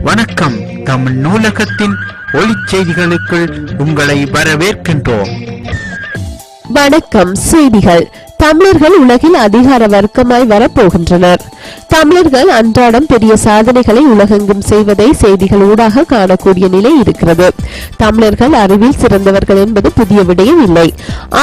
வணக்கம். தமிழ் நூலகத்தின் ஒளிச் செய்திகளுக்குள் உங்களை வரவேற்கின்றோம். வணக்கம். செய்திகள். தமிழர்கள் உலகில் அதிகார வர்க்கமாய் வரப்போகின்றனர். தமிழர்கள் அன்றாடம் பெரிய சாதனைகளை உலகெங்கும் செய்வதை செய்திகள் ஊடாக காணக்கூடிய நிலை இருக்கிறது. தமிழர்கள் அறிவில் சிறந்தவர்கள் என்பது புதிய விடயம் இல்லை.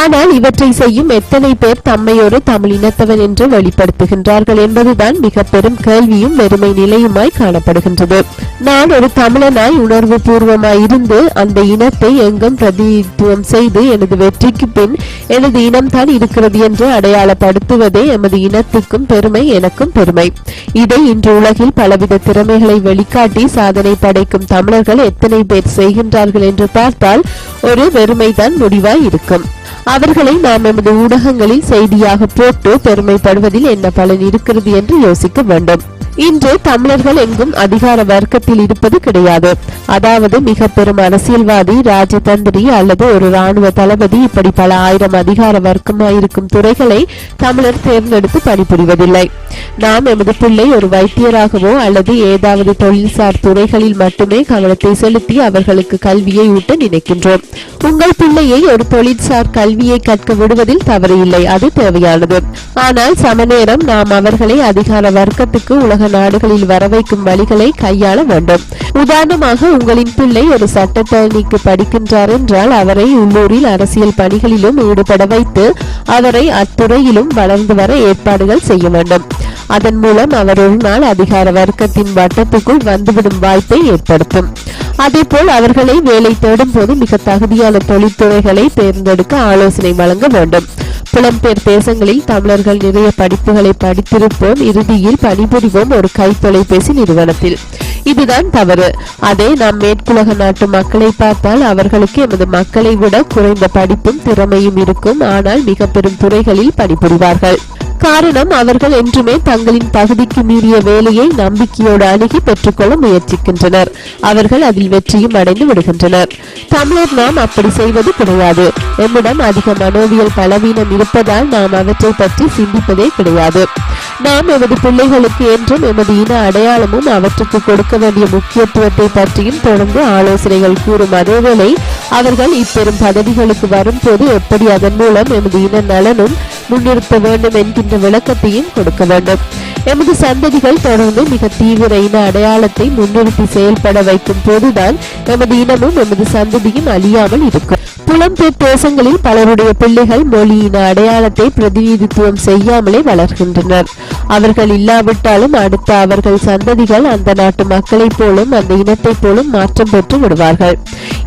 ஆனால் இவற்றை செய்யும் எத்தனை பேர் தம்மை ஒரு தமிழ் இனத்தவன் என்று வெளிப்படுத்துகின்றார்கள் என்பதுதான் மிக பெரும் கேள்வியும் வெறுமை நிலையுமாய் காணப்படுகின்றது. நான் ஒரு தமிழனாய் உணர்வு பூர்வமாய் இருந்து அந்த இனத்தை எங்கும் பிரதிநிதித்துவம் செய்து எனது வெற்றிக்கு பின் எனது இனம்தான் இருக்கிறது என்று அடையாளப்படுத்துவதே எமது இனத்துக்கும் பெருமை, எனக்கும் பெருமை. இதை இன்று உலகில் பலவித திறமைகளை வெளிக்காட்டி சாதனை படைக்கும் தமிழர்கள் எத்தனை பேர் செய்கின்றார்கள் என்று பார்த்தால் ஒரு வெறுமைதான் முடிவாய் இருக்கும். அவர்களை நாம் எமது ஊடகங்களில் செய்தியாக போட்டு பெருமைப்படுவதில் என்ன பலன் இருக்கிறது என்று யோசிக்க வேண்டும். இன்று தமிழர்கள் எங்கும் அதிகார வர்க்கத்தில் இருப்பது கிடையாது. அதாவது மிக பெரும் அரசியல்வாதி, ராஜதந்திரி அல்லது ஒரு ராணுவ தளபதி, இப்படி பல ஆயிரம் அதிகார வர்க்கமாயிருக்கும் துறைகளை தமிழர் தேர்ந்தெடுத்து பணிபுரிவதில்லை. நாம் எமது பிள்ளை ஒரு வைத்தியராகவோ அல்லது ஏதாவது தொழில்சார் துறைகளில் மட்டுமே கவனத்தை செலுத்தி அவர்களுக்கு கல்வியை ஊட்ட நினைக்கின்றோம். உங்கள் பிள்ளையை ஒரு தொழில்சார் கல்வியை கற்க விடுவதில் தவறு இல்லை, அது தேவையானது. ஆனால் சமநேரம் நாம் அவர்களை அதிகார வர்க்கத்துக்கு உலக நாடுகளில் வரவைக்கும் வழிகளை கையாள வேண்டும். உதாரணமாக, உங்களின் பிள்ளை ஒரு சட்டத்தரணிக்கு படிக்கின்றார் என்றால் அவரை உள்ளூரில் அரசியல் பணிகளிலும் ஈடுபட வைத்து அவரை அத்துறையிலும் வளர்ந்து வர ஏற்பாடுகள் செய்ய வேண்டும். அதன் மூலம் அவர் ஒரு நாள் அதிகார வர்க்கத்தின் வட்டத்துக்குள் வந்துவிடும் வாய்ப்பை ஏற்படுத்தும். அதேபோல் அவர்களை வேலை தேடும் போது மிக தகுதியான தொழில்துறைகளை தேர்ந்தெடுக்க ஆலோசனை வழங்க வேண்டும். புலம்பெயர் தேசங்களில் தமிழர்கள் நிறைய படிப்புகளை படித்திருப்போம், இறுதியில் பணிபுரிவோம் ஒரு கை தொலைபேசி நிறுவனத்தில். இதுதான் தவறு. அதே நாம் மேற்குலக நாட்டு மக்களை பார்த்தால் அவர்களுக்கு எமது மக்களை விட குறைந்த படிப்பும் திறமையும் இருக்கும். ஆனால் மிக பெரும் துறைகளில் பணிபுரிவார்கள். காரணம், அவர்கள் என்றுமே தங்களின் தகுதிக்கு மீறிய வேலையை நம்பிக்கையோடு அணுகி பெற்றுக்கொள்ள முயற்சிக்கின்றனர். அவர்கள் அதில் வெற்றியும் அடைந்து விடுகின்றனர். தமிழர் நாம் அப்படி செய்வது கிடையாது. நம்மிடம் அதிக மனோவியல் பலவீனம் இருப்பதால் நாம் அவற்றை பற்றி சிந்திப்பதே கிடையாது. நாம் எமது பிள்ளைகளுக்கு என்றும் எமது இன அடையாளமும் அவற்றுக்கு கொடுக்க வேண்டிய முக்கியத்துவத்தை பற்றியும் தொடர்ந்து ஆலோசனைகள் கூறும். அதேவேளை அவர்கள் இப்பெரும் பதவிகளுக்கு வரும்போது எப்படி அதன் மூலம் எமது இன நலனும் முன்னிறுத்த வேண்டும் என்கின்ற விளக்கத்தையும் கொடுக்க வேண்டும். எமது சந்ததிகள் தொடர்ந்து மிக தீவிர இன அடையாளத்தை முன்னிறுத்தி செயல்பட வைக்கும் போதுதான் எமது இனமும் எமது சந்ததியும் அழியாமல் இருக்கும். புலம்பெயர் தேசங்களில் பலருடைய பிள்ளைகள் மொழி இன அடையாளத்தை பிரதிநிதித்துவம் செய்யாமலே வளர்கின்றனர். அவர்கள் இல்லாவிட்டாலும் அடுத்த அவர்கள் சந்ததிகள் அந்த நாட்டு மக்களைப் போலும் அந்த இனத்தைப் போலும் மாற்றம் பெற்று விடுவார்கள்.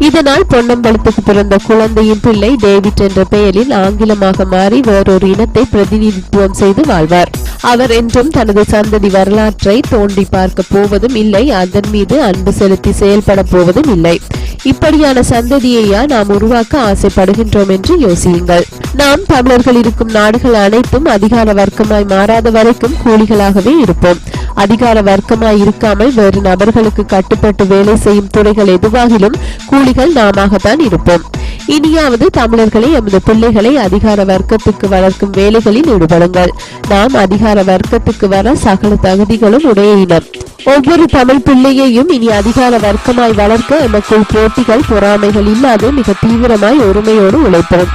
இதனால் பொன்னம்பலத்துக்கு பிறந்த குழந்தையின் பிள்ளை டேவிட் என்ற பெயரில் ஆங்கிலமாக மாறி வேறொரு இனத்தை பிரதிநிதித்துவம் செய்து வாழ்வார். அவர் என்றும் தனது சந்ததி வரலாற்றை தோண்டி பார்க்க போவதும் இல்லை, அதன் மீது அன்பு செலுத்தி செயல்பட போவதும் இல்லை. இப்படியான சந்ததியையா நாம் உருவாக்க ஆசைப்படுகின்றோம் என்று யோசியுங்கள். நாம் தமிழர்கள் இருக்கும் நாடுகள் அனைத்தும் அதிகார வர்க்கமாய் மாறாத வரைக்கும் கூலிகளாகவே இருப்போம். அதிகார வர்க்கமாய் இருக்காமல் வேறு நபர்களுக்கு கட்டுப்பட்டு வேலை செய்யும் துறைகள் எதுவாகிலும் கூலிகள் நாமத்தான் இருப்போம். இனியாவது தமிழர்களை எமது பிள்ளைகளை அதிகார வர்க்கத்துக்கு வளர்க்கும் வேலைகளில் ஈடுபடுங்கள். நாம் அதிகார வர்க்கத்துக்கு வர சகல தகுதிகளும் உடைய இனம். ஒவ்வொரு தமிழ் பிள்ளையையும் இனி அதிகார வர்க்கமாய் வளர்க்க எமக்குள் போட்டிகள் பொறாமைகள் இல்லாது மிக தீவிரமாய் ஒருமையோடு உழைப்போம்.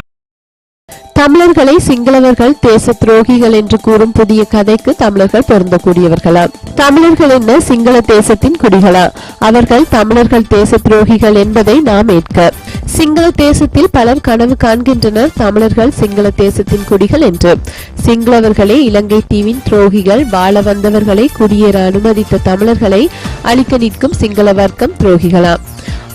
தமிழர்களை சிங்களவர்கள் தேச துரோகிகள் என்று கூறும் புதிய கதைக்கு தமிழர்கள் பொருந்தக்கூடியவர்களா? தமிழர்கள் என்ன சிங்கள தேசத்தின் குடிகளா? அவர்கள் தமிழர்கள் தேச துரோகிகள் என்பதை நாம் ஏற்க. சிங்கள தேசத்தில் பலர் கனவு காண்கின்றனர் தமிழர்கள் சிங்கள தேசத்தின் குடிகள் என்று. சிங்களவர்களே இலங்கை தீவின் துரோகிகள். வாழ வந்தவர்களை குடியேற அனுமதித்த தமிழர்களை அழிக்க நிற்கும் சிங்கள வர்க்கம் துரோகிகளா?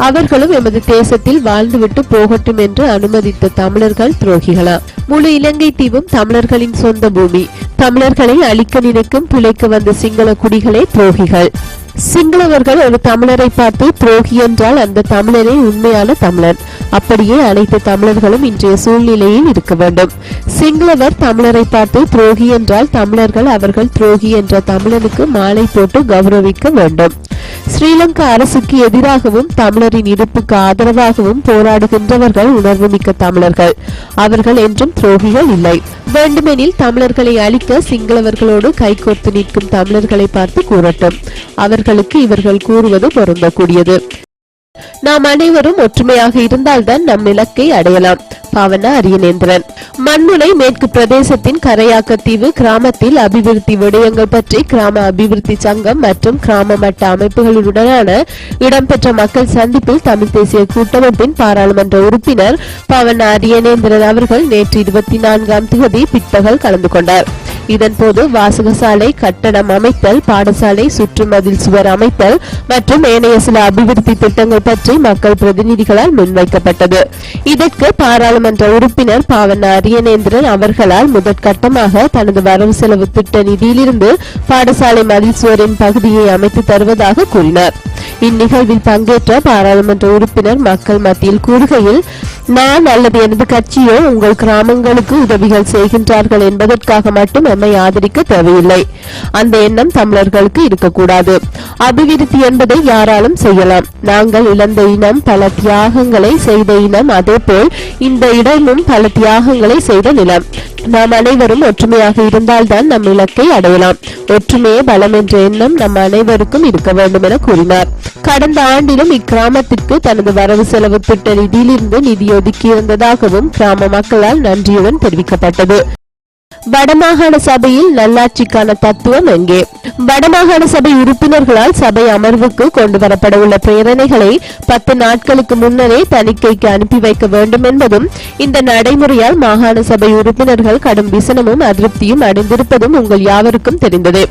அவர்களும் எமது தேசத்தில் வாழ்ந்துவிட்டு போகட்டும் என்று அனுமதித்த தமிழர்கள் துரோகிகளா? முழு இலங்கை தீவும் தமிழர்களின் சொந்த பூமி. தமிழர்களை அழிக்க நினைக்கும் பிழைக்க வந்த சிங்கள குடிகளே துரோகிகள். சிங்களவர்கள் ஒரு தமிழரை பார்த்து துரோகி என்றால் அந்த தமிழரே உண்மையான தமிழன். அப்படியே அனைத்து தமிழர்களும் இன்றைய சூழ்நிலையில் இருக்க வேண்டும். சிங்களவர் தமிழரை பார்த்து துரோகி என்றால் தமிழர்கள் அவர்கள் துரோகி என்ற தமிழனுக்கு மாலை போட்டு கௌரவிக்க வேண்டும். ஸ்ரீலங்கா அரசுக்கு எதிராகவும் தமிழரின் இருப்புக்கு ஆதரவாகவும் போராடுகின்றவர்கள் உணர்வுமிக்க தமிழர்கள். அவர்கள் என்றும் துரோகிகள் இல்லை. வேண்டுமெனில் தமிழர்களை அழிக்க சிங்களவர்களோடு கைகோர்த்து நிற்கும் தமிழர்களை பார்த்து கூறட்டும். அவர்களுக்கு இவர்கள் கூறுவது பொருந்தக்கூடியது. நாம் அனைவரும் ஒற்றுமையாக இருந்தால்தான் நம் இலக்கை அடையலாம். பாவனா அரியநேந்திரன். மண்முனை மேற்கு பிரதேசத்தின் கரையாக்கத்தீவு கிராமத்தில் அபிவிருத்தி விடயங்கள் பற்றி கிராம அபிவிருத்தி சங்கம் மற்றும் கிராம மட்ட அமைப்புகளுடனான இடம்பெற்ற மக்கள் சந்திப்பில் தமிழ் தேசிய கூட்டமைப்பின் பாராளுமன்ற உறுப்பினர் பாவனா அரியநேந்திரன் அவர்கள் நேற்று 24ஆம் தேதி பிற்பகல் கலந்து கொண்டார். இதன்போது வாசகசாலை கட்டடம் அமைத்தல், பாடசாலை சுற்றுமதில் சுவர் அமைத்தல் மற்றும் ஏனைய சில அபிவிருத்தி திட்டங்கள் பற்றி மக்கள் பிரதிநிதிகளால் முன்வைக்கப்பட்டது. இதற்கு பாராளுமன்ற உறுப்பினர் பாவனா அரியநேந்திரன் அவர்களால் முதற்கட்டமாக தனது வரவு செலவு திட்ட நிதியிலிருந்து பாடசாலை மதில் சுவரின் பகுதியை அமைத்து தருவதாக கூறினார். இந்நிகழ்வில் பங்கேற்ற பாராளுமன்ற உறுப்பினர் மக்கள் மத்தியில் கூறுகையில், நான் அல்லது எனது கட்சியோ உங்கள் கிராமங்களுக்கு உதவிகள் செய்கின்றார்கள் என்பதற்காக மட்டும் நம்மை ஆதரிக்க தேவையில்லை. அந்த எண்ணம் தமிழர்களுக்கு இருக்கக்கூடாது. அபிவிருத்தி என்பதை யாராலும் செய்யலாம். நாங்கள் இழந்த இனம் பல தியாகங்களை செய்த இனம், அதேபோல் இந்த இடமும் பல தியாகங்களை செய்த நிலம். நாம் அனைவரும் ஒற்றுமையாக இருந்தால்தான் நம் இலக்கை அடையலாம். ஒற்றுமையே பலம் என்ற எண்ணம் நம் அனைவருக்கும் இருக்க வேண்டும் என கூறினார். கடந்த ஆண்டிலும் இக்கிராமத்திற்கு தனது வரவு செலவு திட்ட நிதியிலிருந்து நிதி ஒதுக்கியிருந்ததாகவும் கிராம மக்களால் நன்றியுடன் தெரிவிக்கப்பட்டது. வடமாகாண சபையில் நல்லாட்சிக்கான தத்துவம் எங்கே? வடமாகாண சபை உறுப்பினர்களால் சபை அமர்வுக்கு கொண்டுவரப்பட உள்ள பிரேரணைகளை 10 நாட்களுக்கு முன்னரே தணிக்கைக்கு அனுப்பி வைக்க வேண்டும் என்பதும், இந்த நடைமுறையால் மாகாண சபை உறுப்பினர்கள் கடும் விசனமும் அதிருப்தியும் அடைந்திருப்பதும் உங்கள் யாவருக்கும் தெரிந்தது.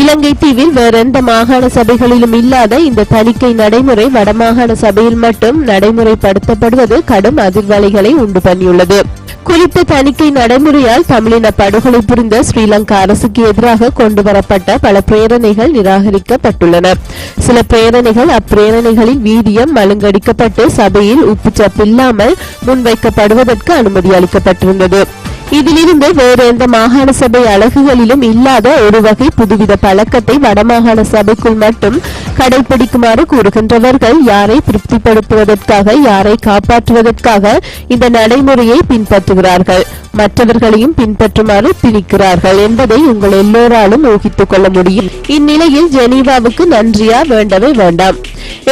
இலங்கை தீவில் வேறெந்த மாகாண சபைகளிலும் இல்லாத இந்த தணிக்கை நடைமுறை வடமாகாண சபையில் மட்டும் நடைமுறைப்படுத்தப்படுவது கடும் அதிர்வலைகளை உண்டு பண்ணியுள்ளது. குறித்த தணிக்கை நடைமுறையால் தமிழின படுகொலை புரிந்த ஸ்ரீலங்கா அரசுக்கு எதிராக கொண்டுவரப்பட்ட பல பிரேரணைகள் நிராகரிக்கப்பட்டுள்ளன. சில பிரேரணைகள் அப்பிரேரணைகளின் வீரியம் மழுங்கடிக்கப்பட்டு சபையில் உப்புச்சப்பில்லாமல் முன்வைக்கப்படுவதற்கு அனுமதி அளிக்கப்பட்டிருந்தது. இதிலிருந்து வேறு எந்த மாகாண சபை அலகுகளிலும் இல்லாத ஒரு வகை புதுவித பழக்கத்தை வடமாகாண சபைக்குள் மட்டும் கடைபிடிக்குமாறு கூறுகின்றவர்கள் யாரை திருப்திப்படுத்துவதற்காக, யாரை காப்பாற்றுவதற்காக இந்த நடைமுறையை பின்பற்றுகிறார்கள், மற்றவர்களையும் பின்பற்றுமாறு திணிக்கிறார்கள் என்பதை உங்கள் எல்லோராலும் ஊகித்துக் கொள்ள முடியும். இந்நிலையில் ஜெனீவாவுக்கு நன்றியா வேண்டவே வேண்டாம்.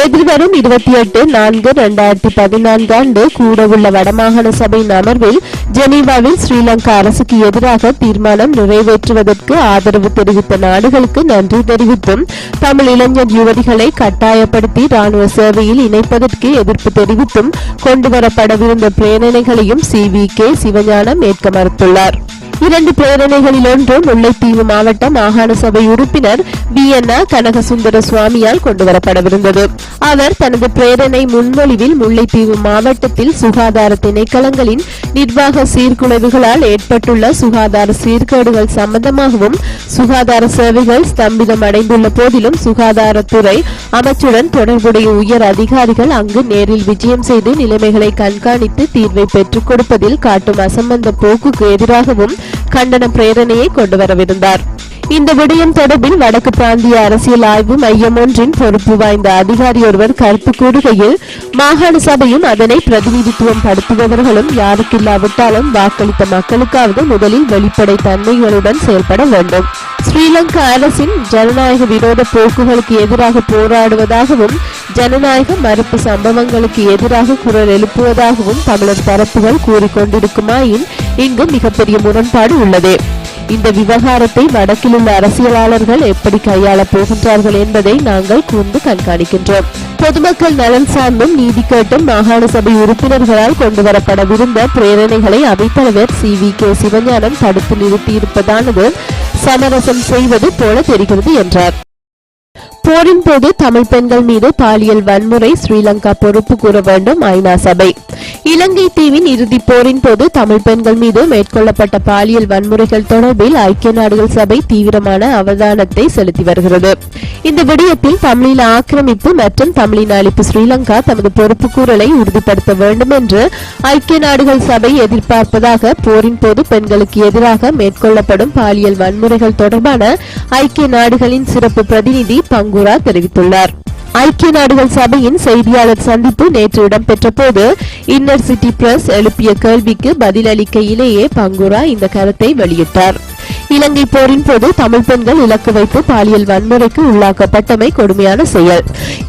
எதிர்வரும் 28/4/2014 ஆண்டு கூடவுள்ள வடமாகாண சபையின் அமர்வில் ஜெனீவாவில் ஸ்ரீலங்கா அரசுக்கு எதிராக தீர்மானம் நிறைவேற்றுவதற்கு ஆதரவு தெரிவித்த நாடுகளுக்கு நன்றி தெரிவித்தும், தமிழ் இளைஞர் யுவதிகளை கட்டாயப்படுத்தி ராணுவ சேவையில் இணைப்பதற்கு எதிர்ப்பு தெரிவித்தும் கொண்டுவரப்படவிருந்த பிரேரணைகளையும் CVK சிவஞானம் ஏற்க மறுத்துள்ளார். 2 பிரேரணைகளில் ஒன்று முல்லைத்தீவு மாவட்ட மாகாண சபை உறுப்பினர் VN கனகசுந்தர சுவாமியால் கொண்டுவரப்படவிருந்தது. அவர் தனது பிரேரணை முன்மொழிவில் முல்லைத்தீவு மாவட்டத்தில் சுகாதார திணைக்களங்களின் நிர்வாக சீர்குலைவுகளால் ஏற்பட்டுள்ள சுகாதார சீர்கேடுகள் சம்பந்தமாகவும், சுகாதார சேவைகள் ஸ்தம்பிதம் அடைந்துள்ள போதிலும் சுகாதாரத்துறை அமைச்சுடன் தொடர்புடைய உயர் அதிகாரிகள் அங்கு நேரில் விஜயம் செய்து நிலைமைகளை கண்காணித்து தீர்வை பெற்றுக் கொடுப்பதில் காட்டும் அசம்பந்த போக்குக்கு எதிராகவும் கண்டன பிரேரணையை கொண்டுவரவிருந்தார். இந்த விடயம் தொடர்பில் வடக்கு பிராந்திய அரசியல் ஆய்வு மையம் ஒன்றின் பொறுப்பு வாய்ந்த அதிகாரி ஒருவர் கருத்து கூறுகையில், மாகாண சபையும் அதனை பிரதிநிதித்துவம் படுத்துபவர்களும் யாருக்கில்லாவிட்டாலும் வாக்களித்த மக்களுக்காவது முதலில் வெளிப்படை தன்மைகளுடன் செயல்பட வேண்டும். ஸ்ரீலங்கா அரசின் ஜனநாயக விரோத போக்குகளுக்கு எதிராக போராடுவதாகவும், ஜனநாயக மறுப்பு சம்பவங்களுக்கு எதிராக குரல் எழுப்புவதாகவும் தமிழர் தரப்புகள் கூறிக்கொண்டிருக்குமாயின் இங்கு மிகப்பெரிய முரண்பாடு உள்ளது. இந்த விவகாரத்தை வடக்கில் உள்ள அரசியலாளர்கள் எப்படி கையாளப் போகின்றார்கள் என்பதை நாங்கள் கூர்ந்து கண்காணிக்கின்றோம். பொதுமக்கள் நலன் சார்ந்தும் நீதி கேட்டும் மாகாண சபை உறுப்பினர்களால் கொண்டுவரப்படவிருந்த பிரேரணைகளை அவைத்தலைவர் CVK சிவஞானம் தடுத்து நிறுத்தியிருப்பதானது சமரசம் செய்வது போல தெரிகிறது என்றார். போரின் போது தமிழ் பெண்கள் மீது பாலியல் வன்முறை ஸ்ரீலங்கா பொறுப்பு கூற வேண்டும் ஐநா சபை. இலங்கை தீவின் இறுதிப் போரின் போது தமிழ் பெண்கள் மீது மேற்கொள்ளப்பட்ட பாலியல் வன்முறைகள் தொடர்பில் ஐக்கிய நாடுகள் சபை தீவிரமான அவதானத்தை செலுத்தி வருகிறது. இந்த விடயத்தில் தமிழீழ ஆக்கிரமிப்பு மற்றும் தமிழின அழிப்பு ஸ்ரீலங்கா தமது பொறுப்பு கூறலை உறுதிப்படுத்த வேண்டும் என்று ஐக்கிய நாடுகள் சபை எதிர்பார்ப்பதாக போரின் போது பெண்களுக்கு எதிராக மேற்கொள்ளப்படும் பாலியல் வன்முறைகள் தொடர்பான ஐக்கிய நாடுகளின் சிறப்பு பிரதிநிதி பங்குரா தெரிவித்துள்ளார். ஐக்கிய நாடுகள் சபையின் செய்தியாளர் சந்திப்பு நேற்று இடம்பெற்ற போது இன்னர் சிட்டி பிரஸ் எழுப்பிய கேள்விக்கு பதிலளிக்கையிலேயே பங்குரா இந்த கருத்தை வெளியிட்டார். இலங்கை போரின் போது தமிழ் பெண்கள் இலக்கு வைத்து பாலியல் வன்முறைக்கு உள்ளாக்கப்பட்டமை கொடுமையான செயல்.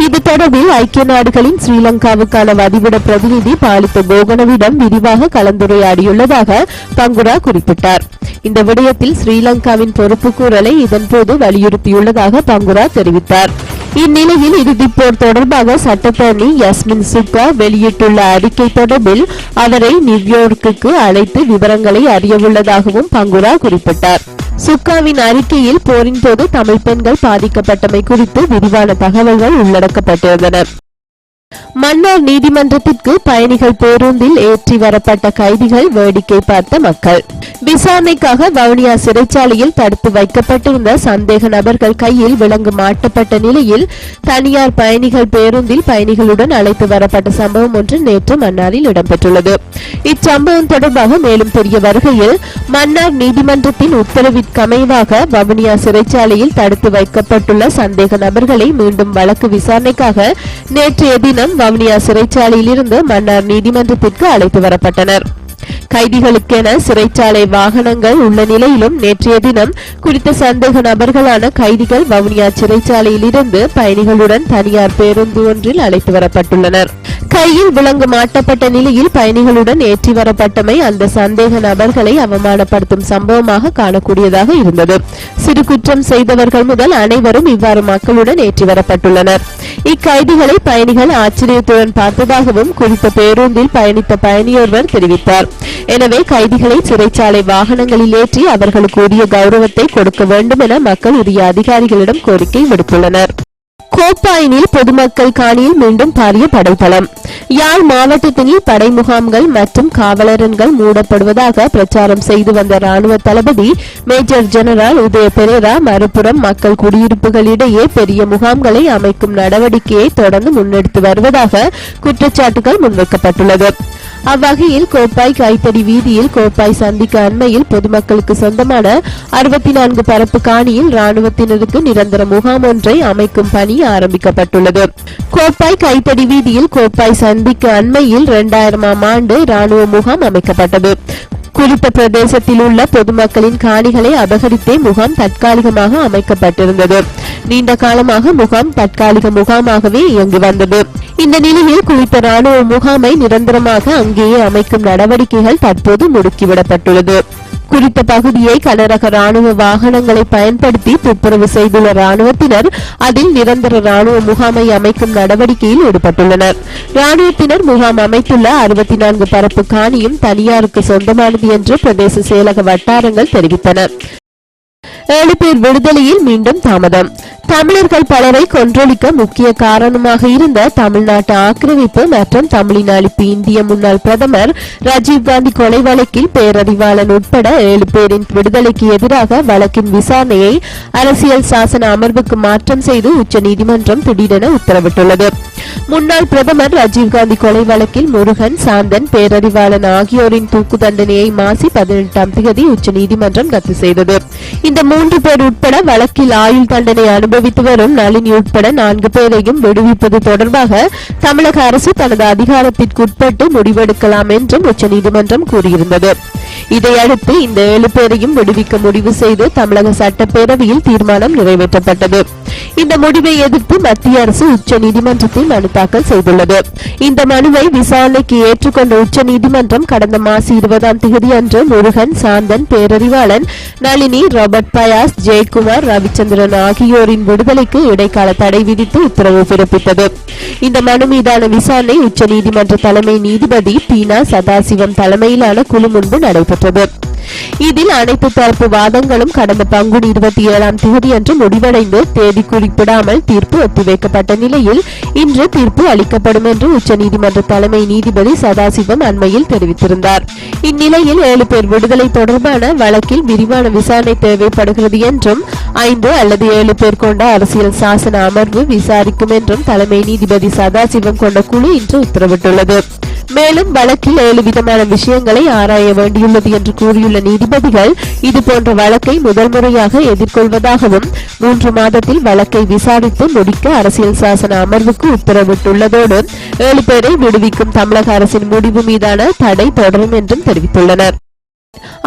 இது தொடர்பில் ஐக்கிய நாடுகளின் ஸ்ரீலங்காவுக்கான வதிவிட பிரதிநிதி பாலித்த கோகனவிடம் விரிவாக கலந்துரையாடியுள்ளதாக பங்குரா குறிப்பிட்டார். இந்த விடயத்தில் ஸ்ரீலங்காவின் பொறுப்புக்கூறலை இதன்போது வலியுறுத்தியுள்ளதாக பங்குரா தெரிவித்தார். இந்நிலையில் இறுதிப் போர் தொடர்பாக சட்டத்தரணி யஸ்மின் சுக்கா வெளியிட்டுள்ள அறிக்கை தொடர்பில் அவரை நியூயோர்க்குக்கு அழைத்து விவரங்களை அறியவுள்ளதாகவும் பங்குரா குறிப்பிட்டார். சுக்காவின் அறிக்கையில் போரின் போது தமிழ் பெண்கள் பாதிக்கப்பட்டமை குறித்து விரிவான தகவல்கள் உள்ளடக்கப்பட்டிருந்தன. மன்னார் நீதிமன்றத்திற்கு பயணிகள் பேருந்தில் ஏற்றி வரப்பட்ட கைதிகள் வேடிக்கை பார்த்த மக்கள். விசாரணைக்காக வவுனியா சிறைச்சாலையில் தடுத்து வைக்கப்பட்டிருந்த சந்தேக நபர்கள் கையில் விலங்கு மாட்டப்பட்ட நிலையில் தனியார் பயணிகள் பேருந்தில் பயணிகளுடன் அழைத்து வரப்பட்ட சம்பவம் ஒன்று நேற்று மன்னாரில் இடம்பெற்றுள்ளது. இச்சம்பவம் தொடர்பாக மேலும் தெரிய வருகையில் மன்னார் நீதிமன்றத்தின் உத்தரவிற்கமைவாக வவுனியா சிறைச்சாலையில் தடுத்து வைக்கப்பட்டுள்ள சந்தேக நபர்களை மீண்டும் வழக்கு விசாரணைக்காக நேற்றைய தினம் வவுனியா சிறைச்சாலையில் இருந்து மன்னார் நீதிமன்றத்திற்கு அழைத்து வரப்பட்டனர். கைதிகளுக்கென சிறைச்சாலை வாகனங்கள் உள்ள நிலையிலும் நேற்றைய தினம் குறித்த சந்தேக நபர்களான கைதிகள் வவுனியா சிறைச்சாலையில் இருந்து பயணிகளுடன் தனியார் பேருந்து ஒன்றில் அழைத்து வரப்பட்டுள்ளனர். கையில் விலங்கு மாட்டப்பட்ட நிலையில் பயணிகளுடன் ஏற்றி வரப்பட்டமை அந்த சந்தேக நபர்களை அவமானப்படுத்தும் சம்பவமாக காணக்கூடியதாக இருந்தது. சிறு குற்றம் செய்தவர்கள் முதல் அனைவரும் இவ்வாறு மக்களுடன் ஏற்றி வரப்பட்டுள்ளனர். இக்கைதிகளை பயணிகள் ஆச்சரியத்துடன் பார்த்ததாகவும் குறித்த பேருந்தில் பயணித்த பயணியொருவர் தெரிவித்தார். எனவே கைதிகளை சிறைச்சாலை வாகனங்களில் ஏற்றி அவர்களுக்கு உரிய கௌரவத்தை கொடுக்க வேண்டும் என மக்கள் உரிய அதிகாரிகளிடம் கோரிக்கை விடுத்துள்ளனர். கோப்பாயினில் பொதுமக்கள் காணியில் மீண்டும் பாரிய படைபலம். யாழ் மாவட்டத்தில் படை முகாம்கள் மற்றும் காவலரன்கள் மூடப்படுவதாக பிரச்சாரம் செய்து வந்த ராணுவ தளபதி மேஜர் ஜெனரல் உதய பெரேரா மறுபுறம் மக்கள் குடியிருப்புகளிடையே பெரிய முகாம்களை அமைக்கும் நடவடிக்கையை தொடர்ந்து முன்னெடுத்து வருவதாக குற்றச்சாட்டுகள் முன்வைக்கப்பட்டுள்ளது. அவ்வகையில் கோப்பாய் கைத்தடி வீதியில் கோப்பாய் சந்திக்கு அண்மையில் பொதுமக்களுக்கு சொந்தமான 64 பரப்பு காணியில் ராணுவத்தினருக்கு நிரந்தர முகாம் ஒன்றை அமைக்கும் பணி ஆரம்பிக்கப்பட்டுள்ளது. கோப்பாய் கைத்தடி வீதியில் கோப்பாய் சந்திக்கு அண்மையில் 2000ஆம் ஆண்டு ராணுவ முகாம் அமைக்கப்பட்டது. குறித்த பிரதேசத்தில் உள்ள பொதுமக்களின் காணிகளை அபகரித்தே முகாம் தற்காலிகமாக அமைக்கப்பட்டிருந்தது. நீண்ட காலமாக முகாம் தற்காலிக முகாமாகவே இயங்கி வந்தது. இந்த நிலையில் குறித்த ராணுவ முகாமை நிரந்தரமாக அங்கேயே அமைக்கும் நடவடிக்கைகள் தற்போது முடுக்கிவிடப்பட்டுள்ளது. குறித்த பகுதியை கனரக ராணுவ வாகனங்களை பயன்படுத்தி துப்புரவு செய்துள்ள ராணுவத்தினர் அதில் நிரந்தர ராணுவ முகாமை அமைக்கும் நடவடிக்கையில் ஈடுபட்டுள்ளனர். ராணுவத்தினர் முகாம் அமைத்துள்ள 64 பரப்பு காணியும் தனியாருக்கு சொந்தமானது என்று பிரதேச செயலக வட்டாரங்கள் தெரிவித்தன. 7 பேர் விடுதலையில் மீண்டும் தாமதம். தமிழர்கள் பலரை கொன்றொழிக்க முக்கிய காரணமாக இருந்த தமிழ்நாட்டு ஆக்கிரமிப்பு மற்றும் தமிழின் அழிப்பு இந்திய முன்னாள் பிரதமர் ராஜீவ்காந்தி கொலை வழக்கில் பேரறிவாளன் உட்பட 7 பேரின் விடுதலைக்கு எதிராக வழக்கின் விசாரணையை அரசியல் சாசன அமர்வுக்கு மாற்றம் செய்து உச்சநீதிமன்றம் திடீரென உத்தரவிட்டுள்ளது. முன்னாள் பிரதமர் ராஜீவ்காந்தி கொலை வழக்கில் முருகன், சாந்தன், பேரறிவாளன் ஆகியோரின் தூக்கு தண்டனையை மாசி 18ஆம் தேதி உச்சநீதிமன்றம் ரத்து செய்தது. இந்த 3 பேர் உட்பட வழக்கில் ஆயுள் தண்டனை அனுபவித்து வரும் நளினி உட்பட 4 பேரையும் விடுவிப்பது தொடர்பாக தமிழக அரசு தனது அதிகாரத்திற்குட்பட்டு முடிவெடுக்கலாம் என்றும் உச்சநீதிமன்றம் கூறியிருந்தது. இதையடுத்து இந்த 7 பேரையும் விடுவிக்க முடிவு செய்து தமிழக சட்டப்பேரவையில் தீர்மானம் நிறைவேற்றப்பட்டது. இந்த முடிவை எதிர்த்து மத்திய அரசு உச்சநீதிமன்றத்தில் மனு தாக்கல் செய்துள்ளது. இந்த மனுவை விசாரணைக்கு ஏற்றுக்கொண்ட உச்சநீதிமன்றம் கடந்த மாசி 20ஆம் தேதி அன்று முருகன், சாந்தன், பேரறிவாளன், நளினி, ராபர்ட் பயாஸ், ஜெயக்குமார், ரவிச்சந்திரன் ஆகியோரின் விடுதலைக்கு இடைக்கால தடை விதித்து உத்தரவு பிறப்பித்தது. இந்த மனு மீதான விசாரணை உச்சநீதிமன்ற தலைமை நீதிபதி பீனா சதாசிவம் தலைமையிலான குழு முன்பு நடைபெற்றது. இதில் அனைத்து தரப்பு வாதங்களும் கடந்த பங்குனி 27ஆம் தேதி அன்று முடிவடைந்து தேதி குறிப்பிடாமல் தீர்ப்பு ஒத்திவைக்கப்பட்ட நிலையில் இன்று தீர்ப்பு அளிக்கப்படும் என்று உச்சநீதிமன்ற தலைமை நீதிபதி சதாசிவம் அண்மையில் தெரிவித்திருந்தார். இந்நிலையில் 7 பேர் விடுதலை தொடர்பான வழக்கில் விரிவான விசாரணை தேவைப்படுகிறது என்றும் 5 அல்லது 7 பேர் கொண்ட அரசியல் சாசன அமர்வு விசாரிக்கும் என்றும் தலைமை நீதிபதி சதாசிவம் கொண்ட குழு இன்று உத்தரவிட்டுள்ளது. மேலும் வழக்கில் 7 விதமான விஷயங்களை ஆராய வேண்டியுள்ளது என்று கூறியுள்ள நீதிபதிகள் இதுபோன்ற வழக்கை முதல் முறையாக எதிர்கொள்வதாகவும் 3 மாதத்தில் வழக்கை விசாரித்து முடிக்க அரசியல் சாசன அமர்வுக்கு உத்தரவிட்டுள்ளதோடு 7 பேரை விடுவிக்கும் தமிழக அரசின் முடிவு மீதான தடை தொடரும் என்றும் தெரிவித்துள்ளனர்.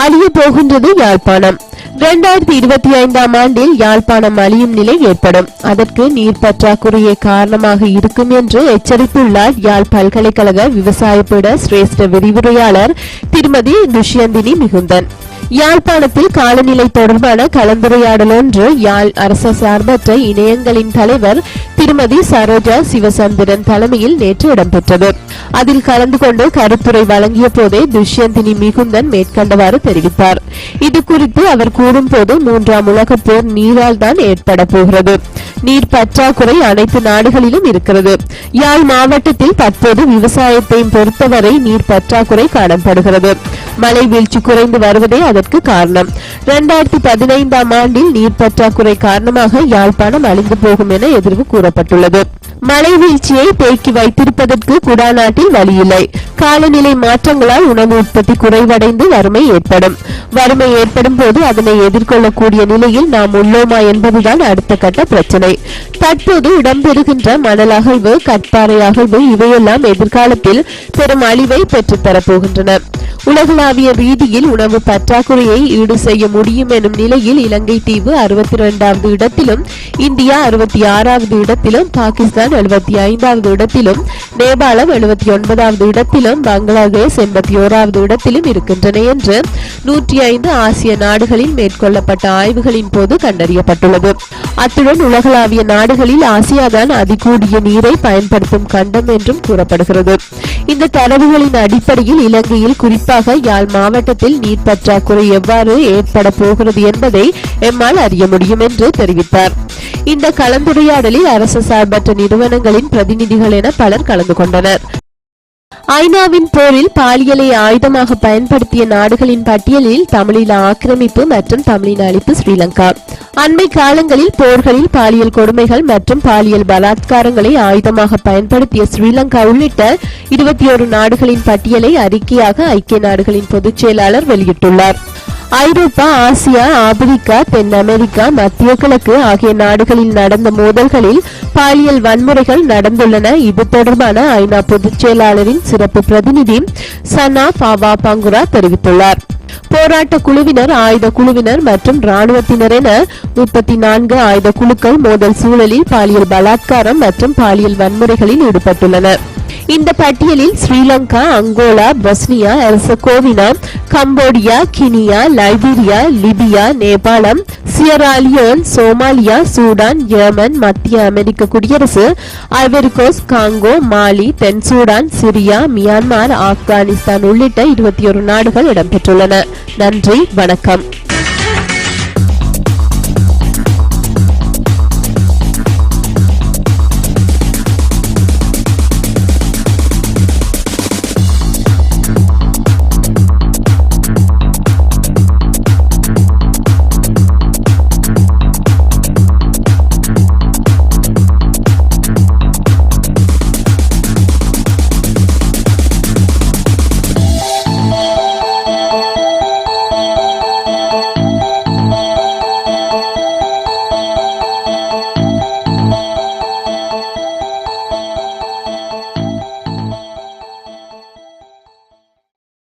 அழிய போகின்றது யாழ்ப்பாணம். 2025ஆம் ஆண்டில் யாழ்ப்பாணம் அழியும் நிலை ஏற்படும். அதற்கு நீர் பற்றாக்குறையே காரணமாக இருக்கும் என்று எச்சரித்துள்ளார் யாழ் பல்கலைக்கழக விவசாய பீட சிரேஷ்ட விரிவுரையாளர் திருமதி துஷ்யந்தினி மிகுந்தன். யாழ்ப்பாணத்தில் காலநிலை தொடர்பான கலந்துரையாடல் ஒன்று யாழ் அரச சார்பற்ற இணையங்களின் தலைவர் திருமதி சரோஜா சிவசந்திரன் தலைமையில் நேற்று இடம்பெற்றது. அதில் கலந்து கொண்டு கருத்துரை வழங்கிய போதே துஷ்யந்தினி மிகுந்தன் மேற்கண்டவாறு தெரிவித்தார். இது குறித்து அவர் கூறும்போது 3ஆம் உலகப் போர் நீரால் தான் ஏற்பட போகிறது. நீர் பற்றாக்குறை அனைத்து நாடுகளிலும் இருக்கிறது. யாழ் மாவட்டத்தில் தற்போது விவசாயத்தையும் பொறுத்தவரை நீர் பற்றாக்குறை காணப்படுகிறது. மழை வீழ்ச்சி குறைந்து வருவதே அதற்கு காரணம். 2015ஆம் ஆண்டில் நீர் பற்றாக்குறை காரணமாக யாழ்ப்பாணம் அழிந்து போகும் என எதிர்வு கூறப்பட்டுள்ளது. மழை வீழ்ச்சியை தேக்கி வைத்திருப்பதற்கு குடாநாட்டில் வழியில்லை. காலநிலை மாற்றங்களால் உணவு உற்பத்தி குறைவடைந்து வறுமை ஏற்படும். வறுமை ஏற்படும் போது அதனை எதிர்கொள்ளக்கூடிய நிலையில் நாம் உள்ளோமா என்பதுதான் அடுத்த கட்ட பிரச்சனை. தற்போது இடம்பெறுகின்ற மணல் அகழ்வு, கற்பாறை அகழ்வு இவையெல்லாம் எதிர்காலத்தில் பெரும் அழிவை பெற்றுத்தரப்போகின்றன. உலகளாவிய ரீதியில் உணவு பற்றாக்குறையை ஈடு செய்ய முடியும் எனும் நிலையில் இலங்கை தீவு 62வது இடத்திலும், இந்தியா 66வது இடத்திலும், பாகிஸ்தான் 75வது இடத்திலும், நேபாளம் 79வது இடத்திலும், பங்களாதேஷ் 81வது இடத்திலும் இருக்கின்றன என்று 105 ஆசிய நாடுகளில் மேற்கொள்ளப்பட்ட ஆய்வுகளின் போது கண்டறியப்பட்டுள்ளது. அத்துடன் உலகளாவிய நாடுகளில் ஆசியாதான் அதிகூடிய நீரை பயன்படுத்தும் கண்டம் என்றும் கூறப்படுகிறது. இந்த தரவுகளின் அடிப்படையில் இலங்கையில் குறிப்பாக யாழ் மாவட்டத்தில் நீர் பற்றாக்குறை எவ்வாறு ஏற்பட போகிறது என்பதை எம்மால் அறிய முடியும் என்று தெரிவித்தார். இந்த கலந்துரையாடலில் அரசு சார்பற்ற நிறுவனங்களின் பிரதிநிதிகள் என பலர் கலந்து கொண்டனர். ஐநாவின் போரில் பாலியலை ஆயுதமாக பயன்படுத்திய நாடுகளின் பட்டியலில் தமிழீழ ஆக்கிரமிப்பு மற்றும் தமிழின அழிப்பு ஸ்ரீலங்கா. அண்மை காலங்களில் போர்களில் பாலியல் கொடுமைகள் மற்றும் பாலியல் பலாத்காரங்களை ஆயுதமாக பயன்படுத்திய ஸ்ரீலங்கா உள்ளிட்ட 21 நாடுகளின் பட்டியலை அறிக்கையாக ஐக்கிய நாடுகளின் பொதுச் செயலாளர் வெளியிட்டுள்ளார். ஐரோப்பா, ஆசியா, ஆப்பிரிக்கா, தென் அமெரிக்கா, மத்திய கிழக்கு ஆகிய நாடுகளில் நடந்த மோதல்களில் பாலியல் வன்முறைகள் நடந்துள்ளன. இது தொடர்பான ஐநா பொதுச் செயலாளரின் சிறப்பு பிரதிநிதி சனா பாவா பங்குரா தெரிவித்துள்ளார். போராட்ட குழுவினர், ஆயுத குழுவினர் மற்றும் ராணுவத்தினர் என 34 ஆயுத குழுக்கள் மோதல் சூழலில் பாலியல் பலாத்காரம் மற்றும் பாலியல் வன்முறைகளில் ஈடுபட்டுள்ளனர். இந்த பட்டியலில் Sri Lanka, Angola, Bosnia Herzegovina, Cambodia, Guinea, Liberia, Libya, நேபாளம், சியராலியோன், சோமாலியா, சூடான், யேமன், மத்திய அமெரிக்க குடியரசு, ஐவரி கோஸ்ட், காங்கோ, மாலி, தென் சூடான், சிரியா, மியான்மர், ஆப்கானிஸ்தான் உள்ளிட்ட 21 நாடுகள் இடம்பெற்றுள்ளன. நன்றி, வணக்கம்.